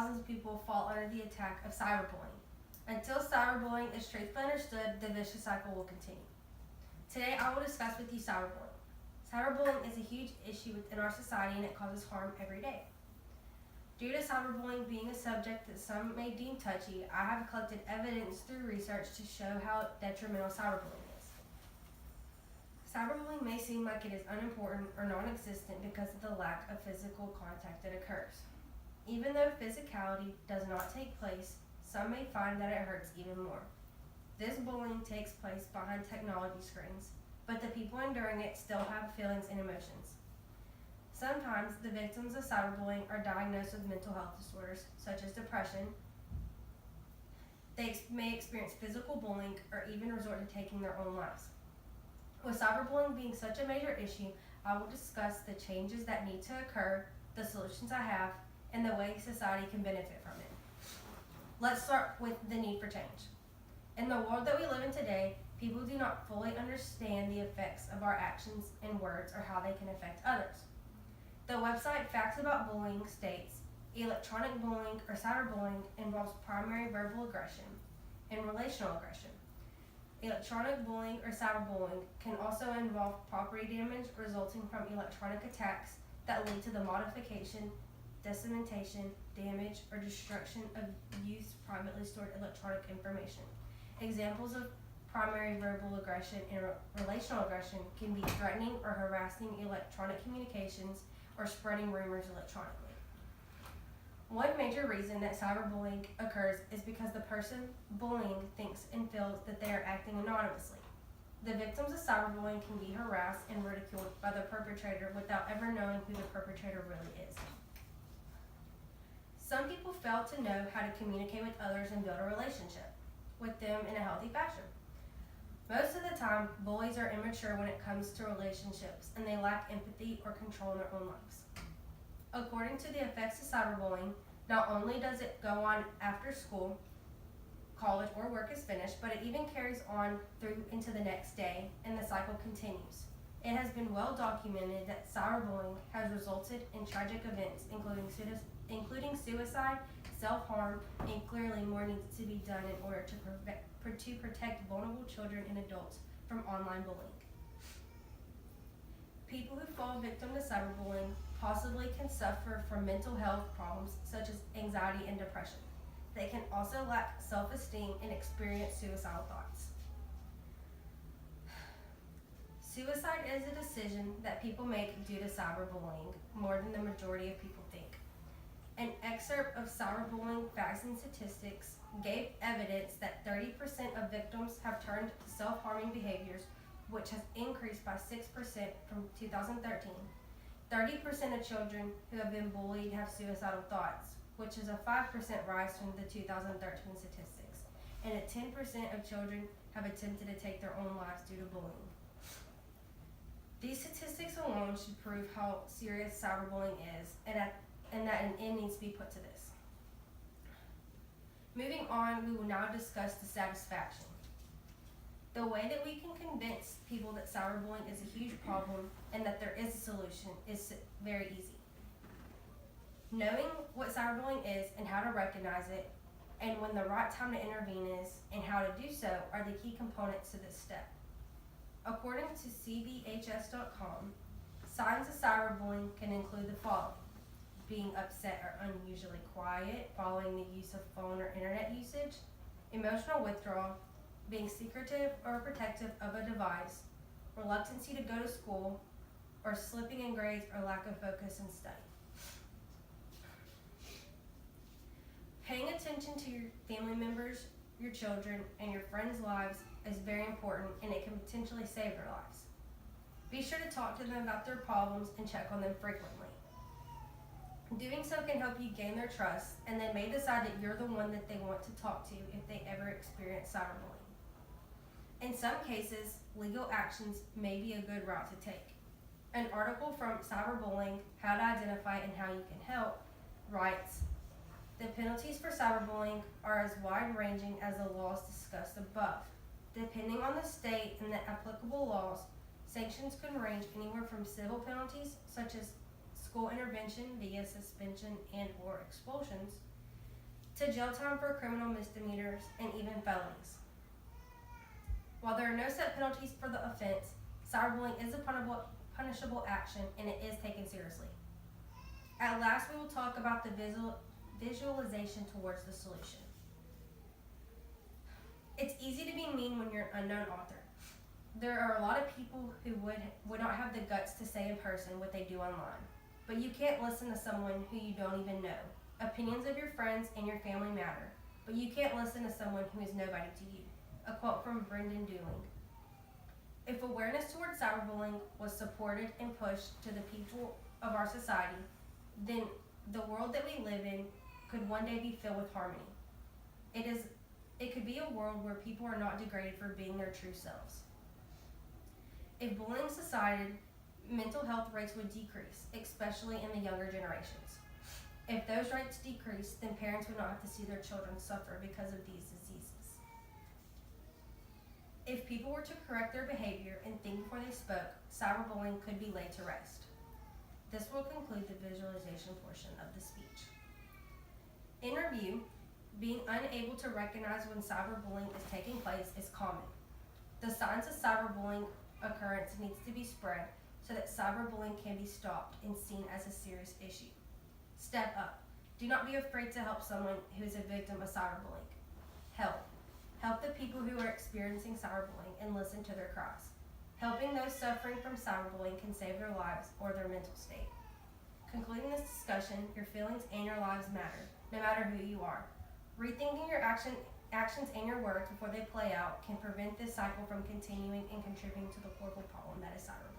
thousands of people fall under the attack of cyberbullying. Until cyberbullying is truthfully understood, the vicious cycle will continue. Today, I will discuss with you cyberbullying. Cyberbullying is a huge issue within our society and it causes harm every day. Due to cyberbullying being a subject that some may deem touchy, I have collected evidence through research to show how detrimental cyberbullying is. Cyberbullying may seem like it is unimportant or non-existent because of the lack of physical contact that occurs. Even though physicality does not take place, some may find that it hurts even more. This bullying takes place behind technology screens, but the people enduring it still have feelings and emotions. Sometimes the victims of cyberbullying are diagnosed with mental health disorders, such as depression. They may experience physical bullying or even resort to taking their own lives. With cyberbullying being such a major issue, I will discuss the changes that need to occur, the solutions I have, and the way society can benefit from it. Let's start with the need for change. In the world that we live in today, people do not fully understand the effects of our actions and words or how they can affect others. The website Facts About Bullying states, electronic bullying or cyberbullying involves primary verbal aggression and relational aggression. Electronic bullying or cyberbullying can also involve property damage resulting from electronic attacks that lead to the modification, dissemination, damage, or destruction of used privately stored electronic information. Examples of primary verbal aggression and relational aggression can be threatening or harassing electronic communications or spreading rumors electronically. One major reason that cyberbullying occurs is because the person bullying thinks and feels that they are acting anonymously. The victims of cyberbullying can be harassed and ridiculed by the perpetrator without ever knowing who the perpetrator really is. Some people fail to know how to communicate with others and build a relationship with them in a healthy fashion. Most of the time, bullies are immature when it comes to relationships and they lack empathy or control in their own lives. According to the effects of cyberbullying, not only does it go on after school, college, or work is finished, but it even carries on through into the next day and the cycle continues. It has been well documented that cyberbullying has resulted in tragic events including suicide, self-harm, and clearly more needs to be done in order to protect vulnerable children and adults from online bullying. People who fall victim to cyberbullying possibly can suffer from mental health problems such as anxiety and depression. They can also lack self-esteem and experience suicidal thoughts. Suicide is a decision that people make due to cyberbullying more than the majority of people think. An excerpt of cyberbullying facts and statistics gave evidence that 30% of victims have turned to self-harming behaviors, which has increased by 6% from 2013. 30% of children who have been bullied have suicidal thoughts, which is a 5% rise from the 2013 statistics. And 10% of children have attempted to take their own lives due to bullying. These statistics alone should prove how serious cyberbullying is and that an end needs to be put to this. Moving on, we will now discuss dissatisfaction. The way that we can convince people that cyberbullying is a huge problem and that there is a solution is very easy. Knowing what cyberbullying is and how to recognize it, and when the right time to intervene is and how to do so are the key components to this step. According to CBHS.com, signs of cyberbullying can include the following: being upset or unusually quiet following the use of phone or internet usage, emotional withdrawal, being secretive or protective of a device, reluctancy to go to school, or slipping in grades or lack of focus in study. Paying attention to your family members, your children, and your friends' lives is very important and it can potentially save their lives. Be sure to talk to them about their problems and check on them frequently. Doing so can help you gain their trust, and they may decide that you're the one that they want to talk to if they ever experience cyberbullying. In some cases, legal actions may be a good route to take. An article from Cyberbullying, How to Identify and How You Can Help, writes, "The penalties for cyberbullying are as wide-ranging as the laws discussed above. Depending on the state and the applicable laws, sanctions can range anywhere from civil penalties, such as school intervention via suspension and or expulsions, to jail time for criminal misdemeanors and even felonies. While there are no set penalties for the offense, cyberbullying is a punishable action and it is taken seriously. At last, we will talk about the visualization towards the solution. It's easy to be mean when you're an unknown author. There are a lot of people who would not have the guts to say in person what they do online. But you can't listen to someone who you don't even know. Opinions of your friends and your family matter, but you can't listen to someone who is nobody to you. A quote from Brendan Dooling. If awareness toward cyberbullying was supported and pushed to the people of our society, then the world that we live in could one day be filled with harmony. It could be a world where people are not degraded for being their true selves. If bullying subsided, mental health rates would decrease, especially in the younger generations. If those rates decreased, then parents would not have to see their children suffer because of these diseases. If people were to correct their behavior and think before they spoke, cyberbullying could be laid to rest. This will conclude the visualization portion of the speech. In review, being unable to recognize when cyberbullying is taking place is common. The signs of cyberbullying occurrence needs to be spread so that cyberbullying can be stopped and seen as a serious issue. Step up. Do not be afraid to help someone who is a victim of cyberbullying. Help. Help the people who are experiencing cyberbullying and listen to their cries. Helping those suffering from cyberbullying can save their lives or their mental state. Concluding this discussion, your feelings and your lives matter, no matter who you are. Rethinking your actions and your words before they play out can prevent this cycle from continuing and contributing to the horrible problem that is cyberbullying.